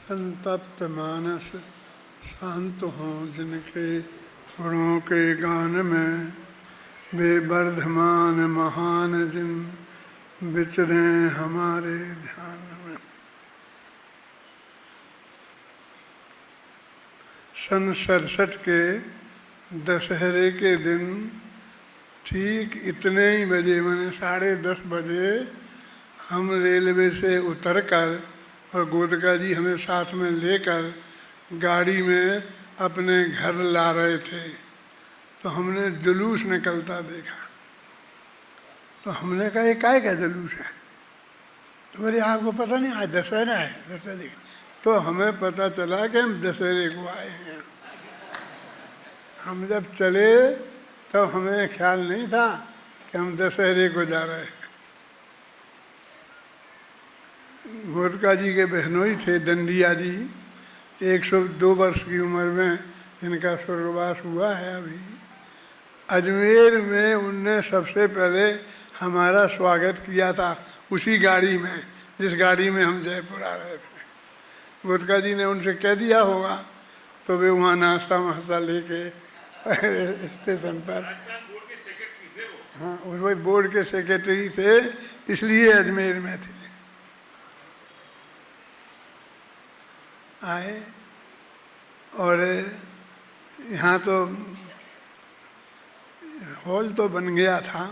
संतप्त मानस शांत हों जिनके गुणों के गान में, वे वर्धमान महान जिन विचरे हमारे ध्यान में। सन 67 के दशहरे के दिन ठीक इतने ही बजे, मैंने 10:30 बजे हम रेलवे से उतरकर और गोदका जी हमें साथ में लेकर गाड़ी में अपने घर ला रहे थे, तो हमने जुलूस निकलता देखा। तो हमने कहा ये काय का जुलूस है? तो मेरे आपको पता नहीं आज दशहरा है, दशहरे। तो हमें पता चला कि हम दशहरे को आए हैं। हम जब चले तब हमें ख्याल नहीं था कि हम दशहरे को जा रहे हैं। गोदका जी के बहनोई थे डंडिया जी, 102 वर्ष की उम्र में जिनका स्वर्गवास हुआ है अभी। अजमेर में उनने सबसे पहले हमारा स्वागत किया था, उसी गाड़ी में जिस गाड़ी में हम जयपुर आ रहे थे। गोदका जी ने उनसे कह दिया होगा, तो वे वहाँ नाश्ता वास्ता लेके स्टेशन पर, हाँ उस वक्त बोर्ड के सेक्रेटरी थे, इसलिए अजमेर में थे। आए और यहाँ तो हॉल तो बन गया था,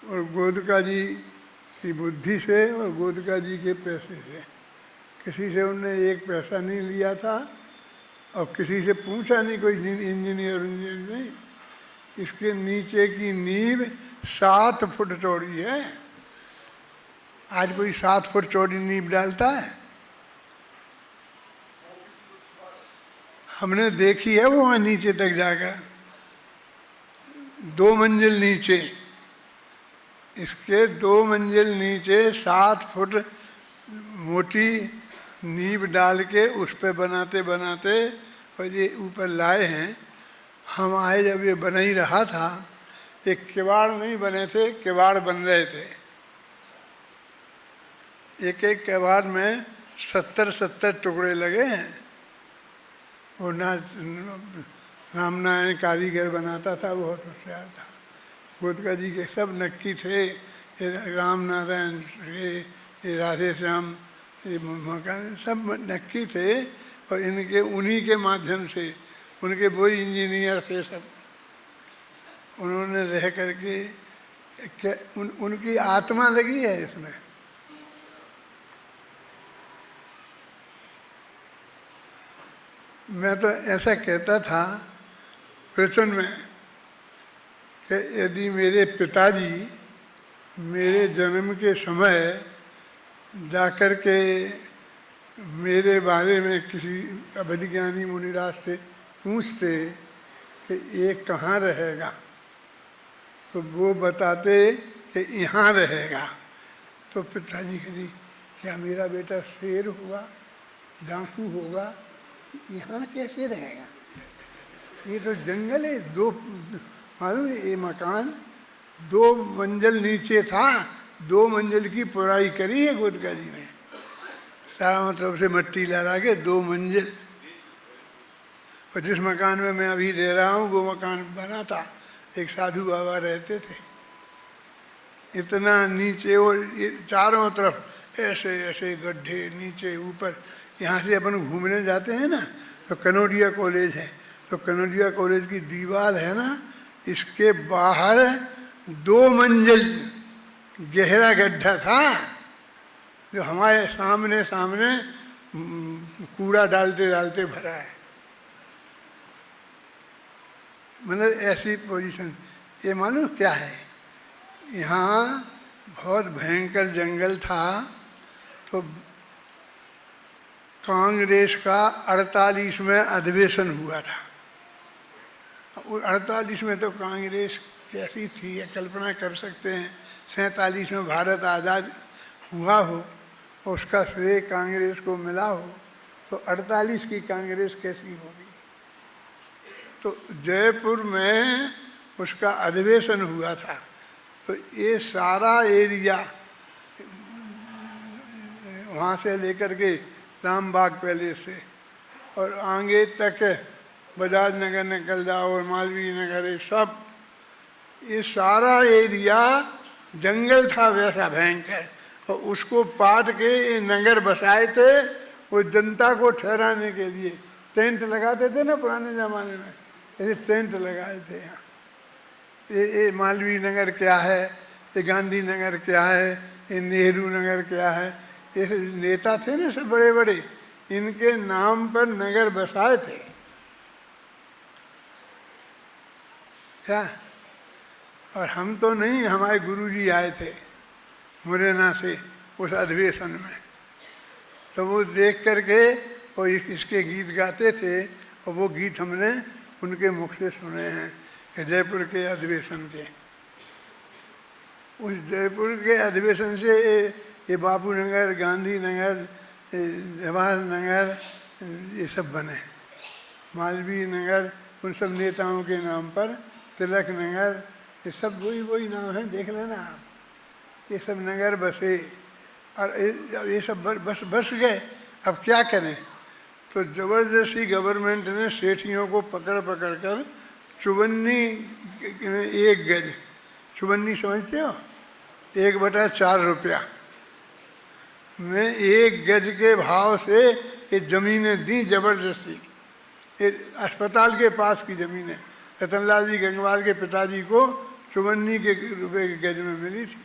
और गोदका जी की बुद्धि से और गोदका जी के पैसे से, किसी से उनने एक पैसा नहीं लिया था और किसी से पूछा नहीं, कोई इंजीनियर नहीं। इसके नीचे की नींव 7 फुट चौड़ी है। आज कोई 7 फुट चौड़ी नींव डालता है? हमने देखी है वो वहाँ नीचे तक जाकर, 2 मंजिल नीचे, इसके 2 मंजिल नीचे 7 फुट मोटी नींव डाल के उस पे बनाते बनाते और ये ऊपर लाए हैं। हम आए जब ये बन ही रहा था, ये किवाड़ नहीं बने थे, किवाड़ बन रहे थे। एक एक किवाड़ में 70 टुकड़े लगे हैं। वो रामनारायण कारीगर बनाता था, बहुत होशियार था। गोदका जी के सब नक्की थे, राम नारायण ये राधे श्याम ये मकान सब नक्की थे, और इनके उन्हीं के माध्यम से, उनके वही इंजीनियर थे सब। उन्होंने रह करके उनकी आत्मा लगी है इसमें। मैं तो ऐसा कहता था प्रवचन में कि यदि मेरे पिताजी मेरे जन्म के समय जाकर के मेरे बारे में किसी अभिज्ञानी मुनिराज से पूछते कि ये कहाँ रहेगा, तो वो बताते कि यहाँ रहेगा, तो पिताजी कहते क्या मेरा बेटा शेर होगा, डाकू होगा, यहाँ कैसे रहेगा? ये तो जंगल है। 2 मालूम है, ये मकान 2 मंजिल नीचे था, 2 मंजिल की पुराई करी है गोदका जी ने, चारों तरफ से मट्टी लगा के 2 मंजिल। और जिस मकान में मैं अभी रह रहा हूँ वो मकान बना था, एक साधु बाबा रहते थे। इतना नीचे, और ये चारों तरफ ऐसे ऐसे गड्ढे, नीचे ऊपर। यहाँ से अपन घूमने जाते हैं ना, तो कनौजिया कॉलेज है, तो कनौजिया कॉलेज की दीवार है ना, इसके बाहर 2 मंजिल गहरा गड्ढा था, जो हमारे सामने सामने कूड़ा डालते डालते भरा है। मतलब ऐसी पोजीशन। ये मालूम क्या है, यहाँ बहुत भयंकर जंगल था, तो कांग्रेस का 48 में अधिवेशन हुआ था। 48 में तो कांग्रेस कैसी थी ये कल्पना कर सकते हैं। 47 में भारत आज़ाद हुआ हो, उसका श्रेय कांग्रेस को मिला हो, तो 48 की कांग्रेस कैसी होगी? तो जयपुर में उसका अधिवेशन हुआ था, तो ये सारा एरिया वहाँ से लेकर के रामबाग पैलेस से और आगे तक बजाज नगर निकल जाओ और मालवीय नगर, ये सब, ये सारा एरिया जंगल था वैसा भयंकर, और उसको पाट के ये नगर बसाए थे वो जनता को ठहराने के लिए। टेंट लगाते थे ना पुराने ज़माने में, ऐसे टेंट लगाए थे यहाँ। ये मालवीय नगर क्या है, ये गांधी नगर क्या है, ये नेहरू नगर क्या है, ये नेता थे ना सब बड़े बड़े, इनके नाम पर नगर बसाए थे क्या। और हम तो नहीं, हमारे गुरुजी आए थे मुरैना से उस अधिवेशन में, तो वो देख करके वो इसके गीत गाते थे, और वो गीत हमने उनके मुख से सुने हैं कि जयपुर के अधिवेशन के। उस जयपुर के अधिवेशन से ये बापू नगर, गांधी नगर, जवाहर नगर, ये सब बने। मालवीय नगर उन सब नेताओं के नाम पर, तिलक नगर, ये सब वही नाम है, देख लेना आप। ये सब नगर बसे और ये सब बस गए। अब क्या करें, तो ज़बरदस्ती गवर्नमेंट ने सेठियों को पकड़ कर चुवन्नी, 1 गज, चुवन्नी समझते हो, 1/4 रुपया में 1 गज के भाव से ये ज़मीनें दी ज़बरदस्ती। ये अस्पताल के पास की ज़मीनें रतनलाल जी गंगवाल के पिताजी को 54 के रुपए के गज में मिली थी।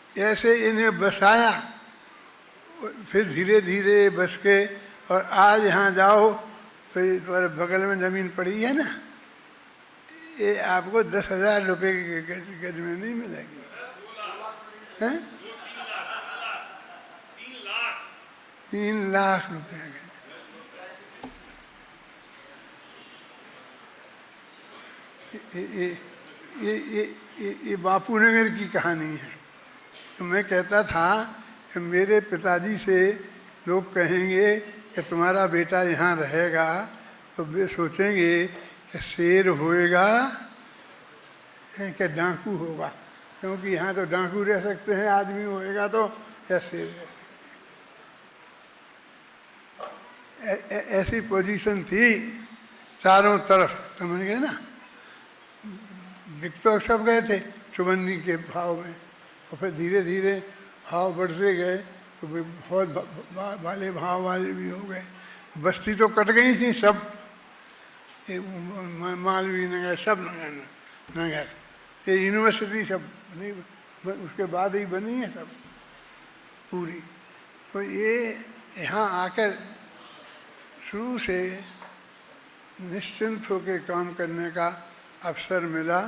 ऐसे इन्हें बसाया, फिर धीरे धीरे बस के, और आज यहाँ जाओ तो ये तुम्हारे बगल में ज़मीन पड़ी है ना, ये आपको 10,000 रुपये के गज में नहीं मिलेगी, हैं? 3 लाख रुपये गज। ये बापू नगर की कहानी है। तो मैं कहता था कि मेरे पिताजी से लोग कहेंगे कि तुम्हारा बेटा यहाँ रहेगा, तो वे सोचेंगे कि शेर होएगा कि डाकू होगा, क्योंकि यहाँ तो डाकू रह सकते हैं, आदमी होएगा तो या शेर रह सकते हैं। ऐसी पोजीशन थी चारों तरफ, समझ गए ना। दिख तो सब गए थे 54 के भाव में, और फिर धीरे धीरे भाव बढ़ते गए, तो बहुत वाले भाव वाले भी हो गए। बस्ती तो कट गई थी सब, मालवीय नगर, सब नगर, ये यूनिवर्सिटी सब नहीं, उसके बाद ही बनी है सब पूरी। तो ये यहाँ आकर शुरू से निश्चिंत होकर काम करने का अवसर मिला।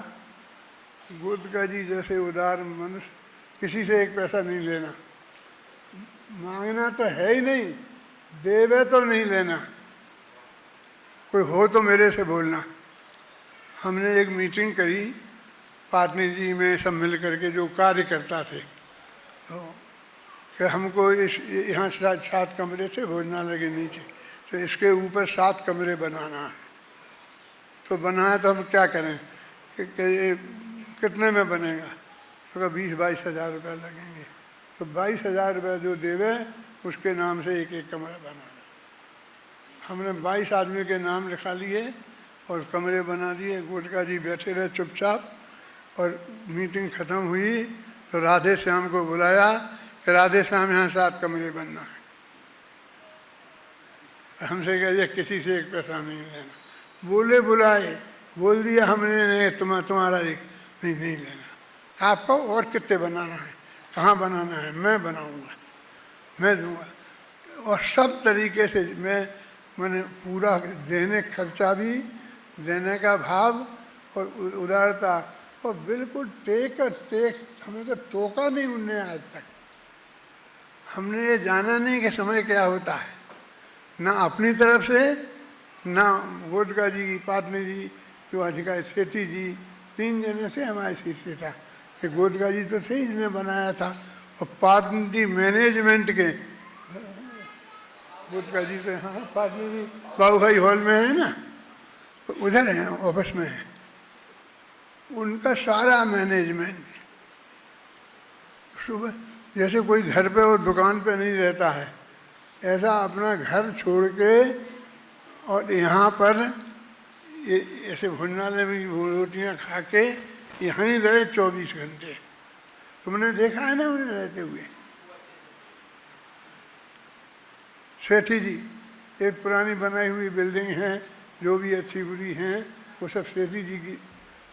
गोदका जी जैसे उदार मनुष्य, किसी से 1 पैसा नहीं लेना, मांगना तो है ही नहीं, देवे तो नहीं लेना, कोई हो तो मेरे से बोलना। हमने एक मीटिंग करी पाटनी जी में, सब मिल करके जो कार्यकर्ता थे, तो कि हमको यहाँ 7 कमरे थे भोजनालय के नीचे, तो इसके ऊपर 7 कमरे बनाना है। तो बनाया तो हम क्या करें कि कितने में बनेगा, तो 20-22 हज़ार रुपये लगेंगे। तो 22,000 रुपये जो देवे उसके नाम से 1-1 कमरा बनाना। हमने 22 आदमी के नाम लिखा लिए और कमरे बना दिए। गोदका जी बैठे रहे चुपचाप, और मीटिंग ख़त्म हुई तो राधे श्याम को बुलाया कि राधे श्याम यहाँ 7 कमरे बनना है। हमसे कहिए किसी से 1 पैसा नहीं लेना। बुलाए, बोल दिया हमने, नहीं तुम्हारा एक नहीं लेना। आपको और कितने बनाना है, कहाँ बनाना है, मैं बनाऊंगा, मैं दूंगा। और सब तरीके से मैंने पूरा देने, खर्चा भी, देने का भाव और उदारता, और बिल्कुल टेक हमें तो टोका नहीं उनने आज तक। हमने ये जाना नहीं कि समय क्या होता है, ना अपनी तरफ से, ना गोदका जी, पाटनी जी जो अधिकारी, सेठी जी, 3 जने से हमारे शिष्य था। कि गोदका जी तो थे, इसने बनाया था, और पाटनी जी मैनेजमेंट के, गोदका जी तो हाँ, पाटनी जी बाबू भाई हॉल में है ना, तो उधर हैं, ऑफिस में है। उनका सारा मैनेजमेंट सुबह जैसे कोई घर पे और दुकान पे नहीं रहता है, ऐसा अपना घर छोड़ के और यहाँ पर ऐसे भोजनालय में रोटियाँ खा के यहीं रहे 24 घंटे। तुमने देखा है ना उन्हें रहते हुए। सेठी जी, एक पुरानी बनाई हुई बिल्डिंग है, जो भी अच्छी बुरी हैं वो सब सेठी जी की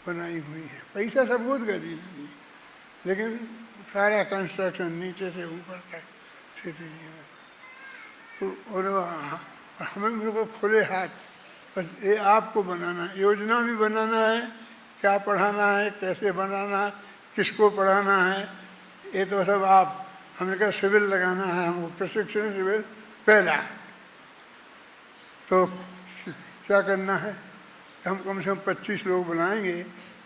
बनाई हुई है। पैसा सब बहुत गरीब नहीं, लेकिन सारा कंस्ट्रक्शन नीचे से ऊपर तक सेठी जी ने। और हमें मेरे को खुले हाथ, बस ये आपको बनाना है, योजना भी बनाना है, क्या पढ़ाना है, कैसे बनाना है, किसको पढ़ाना है, ये तो सब आप। हमने कहा सिविल लगाना है हमको, प्रशिक्षण शिविर पहला। तो क्या करना है, हम कम से कम 25 लोग बनाएंगे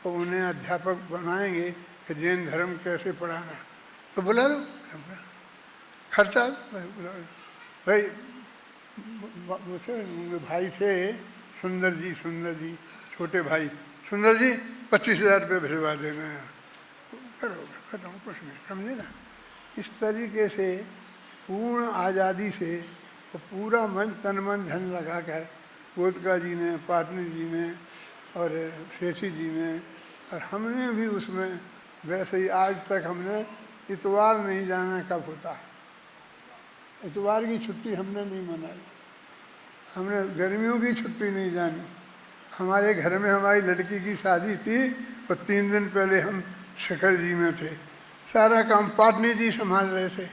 और उन्हें अध्यापक बनाएंगे कि जैन धर्म कैसे पढ़ाना। तो बुला लो, खर्चा बुला लो भाई। मुझे भाई थे सुंदर जी, छोटे भाई सुंदर जी, 25,000 रुपये भिजवा देना है, करो खत्म, कुछ नहीं, समझे ना। इस तरीके से पूर्ण आज़ादी से और पूरा मन तन मन धन लगा कर गोदका जी ने, पाटनी जी ने और सेठी जी ने, और हमने भी उसमें वैसे ही आज तक हमने इतवार नहीं जाना कब होता है, इतवार की छुट्टी हमने नहीं मनाई, हमने गर्मियों की छुट्टी नहीं जानी। हमारे घर में हमारी लड़की की शादी थी और 3 दिन पहले हम शिखर जी में थे, सारा काम पाटनी जी संभाल रहे थे,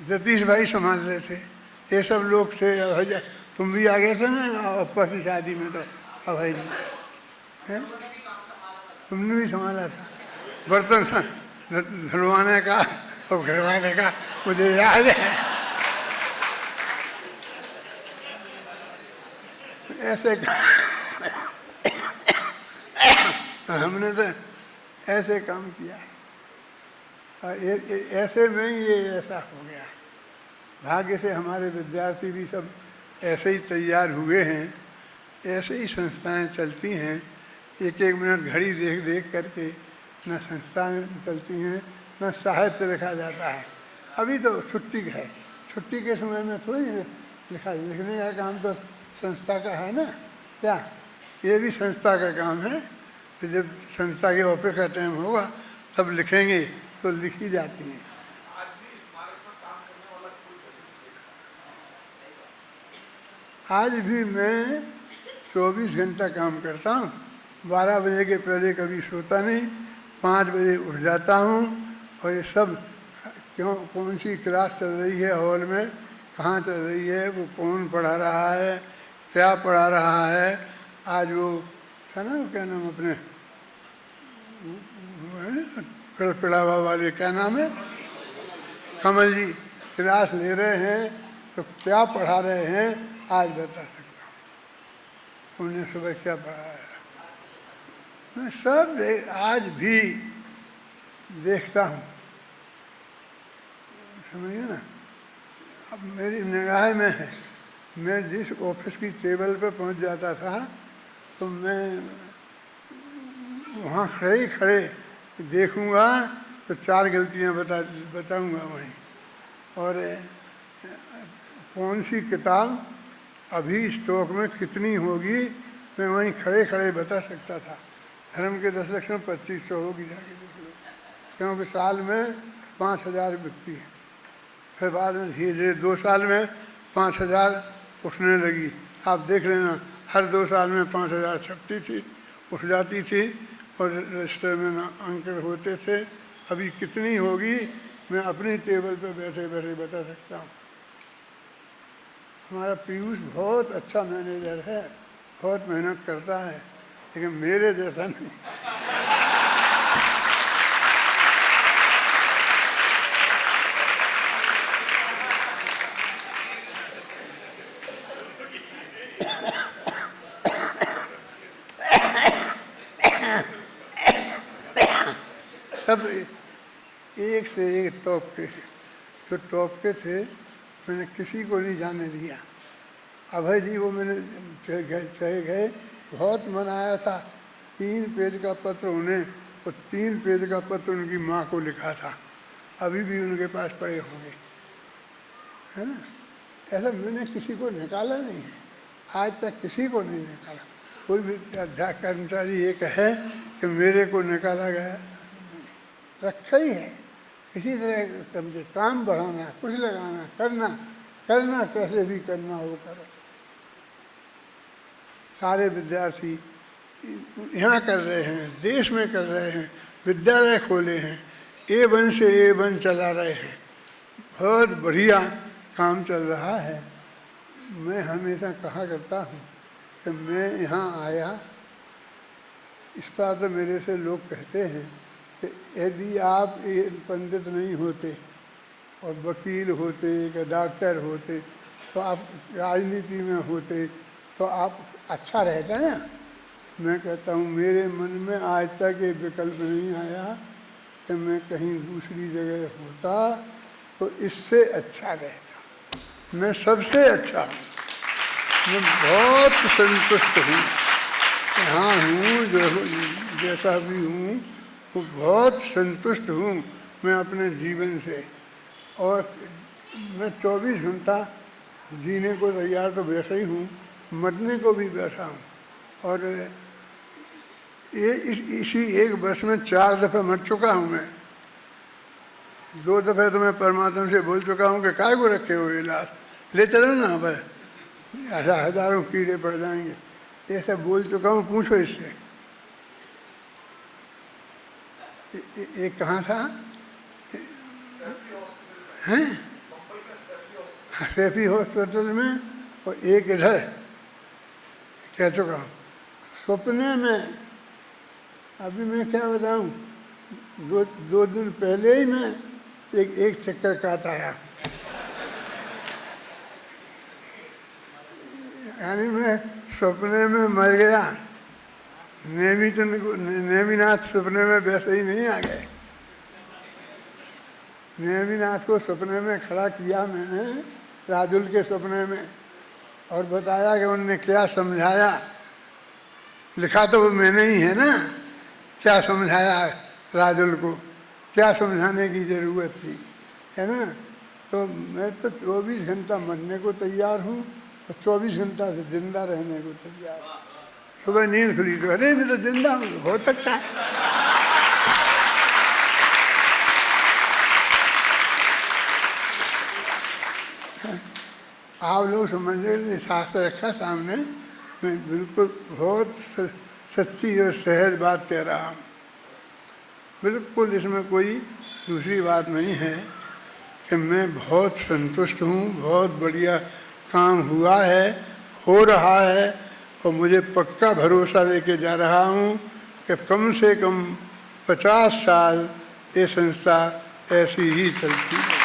जतीश भाई संभाल रहे थे, ये सब लोग थे। तुम भी आ गए थे ना अप्पा की शादी में, तो अभय जी है, तुमने भी संभाला था बर्तन धुलवाने का और घरवाने का, मुझे याद है। ऐसे हमने तो ऐसे काम किया है, ऐसे में ये ऐसा हो गया। भाग्य से हमारे विद्यार्थी भी सब ऐसे ही तैयार हुए हैं, ऐसे ही संस्थाएं चलती हैं। एक मिनट घड़ी देख देख करके न संस्थाएं चलती हैं, न साहित्य लिखा जाता है। अभी तो छुट्टी है, छुट्टी के समय में थोड़ी लिखने का काम तो संस्था का है ना, क्या ये भी संस्था का काम है। तो जब संस्था के ऑफिस का टाइम होगा तब लिखेंगे, तो लिखी जाती हैं। आज भी मैं 24 घंटा काम करता हूँ, 12 बजे के पहले कभी सोता नहीं, 5 बजे उठ जाता हूँ। और ये सब क्यों, कौन सी क्लास चल रही है हॉल में, कहाँ चल रही है, वो कौन पढ़ा रहा है, क्या पढ़ा रहा है। आज वो था ना, क्या नाम अपने पिड़ावा वाले, क्या नाम है, कमल जी, क्लास ले रहे हैं, तो क्या पढ़ा रहे हैं आज बता सकता हूँ। उन्हें सुबह क्या पढ़ाया है मैं सब आज भी देखता हूँ, समझिए ना। अब मेरी निगाह में है, मैं जिस ऑफिस की टेबल पर पहुँच जाता था तो मैं वहाँ खड़े खड़े देखूँगा तो 4 गलतियाँ बताऊँगा वहीं। और कौन सी किताब अभी स्टॉक में कितनी होगी मैं वहीं खड़े खड़े बता सकता था। धर्म के 10 लक्षण 2500 होगी, जाके देख लो, क्योंकि साल में 5000 बिकती है। फिर बाद में धीरे धीरे 2 साल में 5000 उठने लगी। आप देख लेना, हर 2 साल में 5000 छपती थी, उठ जाती थी और रजिस्टर में अंक होते थे। अभी कितनी होगी मैं अपनी टेबल पर बैठे बैठे बता सकता हूँ। हमारा पीयूष बहुत अच्छा मैनेजर है, बहुत मेहनत करता है, लेकिन मेरे जैसा नहीं। सब एक से एक टॉप के, जो टॉप के थे मैंने किसी को नहीं जाने दिया। अभय जी वो मैंने चले गए, बहुत मनाया था। 3 पेज का पत्र उन्हें और 3 पेज का पत्र उनकी माँ को लिखा था अभी भी उनके पास पड़े होंगे, है ना। ऐसा मैंने किसी को निकाला नहीं है, आज तक किसी को नहीं निकाला। कोई भी अध्यापक कर्मचारी ये कहे कि मेरे को निकाला गया, रखा ही है। इसी तरह काम बढ़ाना, कुछ लगाना, करना कैसे भी करना हो करो। सारे विद्यार्थी यहाँ कर रहे हैं, देश में कर रहे हैं, विद्यालय खोले हैं, A1 से A1 चला रहे हैं, बहुत बढ़िया काम चल रहा है। मैं हमेशा कहा करता हूँ कि मैं यहाँ आया, इस बार तो मेरे से लोग कहते हैं कि यदि आप पंडित नहीं होते और वकील होते या डॉक्टर होते तो आप राजनीति में होते तो आप अच्छा रहता ना। मैं कहता हूँ मेरे मन में आज तक ये विकल्प नहीं आया कि मैं कहीं दूसरी जगह होता तो इससे अच्छा रहता। मैं सबसे अच्छा हूँ, मैं बहुत संतुष्ट हूँ, यहाँ हूँ जो जैसा भी हूँ वो बहुत संतुष्ट हूँ मैं अपने जीवन से। और मैं 24 घंटा जीने को तैयार तो वैसा ही हूँ, मरने को भी बैठा हूँ। और ये इसी एक वर्ष में 4 दफ़े मर चुका हूँ मैं। 2 दफ़े तो मैं परमात्मा से बोल चुका हूँ कि काय को रखे हुए इलाज ले चलो ना, पर हज़ारों कीड़े पड़ जाएंगे, ऐसा बोल चुका हूँ। पूछो इससे। एक कहाँ था हैं, सैफी हॉस्पिटल में, और एक इधर कह चुका हूँ। सपने में अभी मैं क्या बताऊँ, 2 दिन पहले ही मैं एक चक्कर काट आया। यानी मैं सपने में मर गया। नेमिनाथ सपने में वैसे ही नहीं आ गए। नेमिनाथ को सपने में खड़ा किया मैंने, राजुल के सपने में, और बताया कि उनने क्या समझाया। लिखा तो वो मैंने ही है ना, क्या समझाया राजुल को, क्या समझाने की ज़रूरत थी, है ना। तो मैं तो 24 घंटा मरने को तैयार हूँ और 24 घंटा से जिंदा रहने को तैयार हूँ। सुबह नींद खुली तो अरे मैं तो जिंदा हूँ, बहुत अच्छा है। आप लोग समझ रहे, शास्त्र रखा सामने, मैं बिल्कुल बहुत सच्ची और सहज बात कह रहा हूँ। बिल्कुल इसमें कोई दूसरी बात नहीं है कि मैं बहुत संतुष्ट हूँ। बहुत बढ़िया काम हुआ है, हो रहा है, और मुझे पक्का भरोसा लेके जा रहा हूँ कि कम से कम 50 साल ये संस्था ऐसी ही चलती है।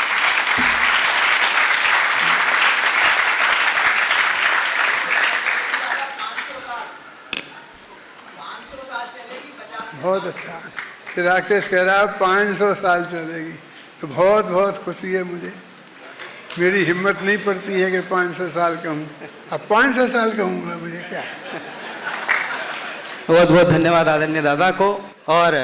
बहुत अच्छा। राकेश कह रहा है 500 साल चलेगी, तो बहुत बहुत खुशी है मुझे। मेरी हिम्मत नहीं पड़ती है कि 500 साल कहूँ, अब 500 साल कहूँगा, मुझे क्या है। बहुत बहुत धन्यवाद आदरणीय दादा को। और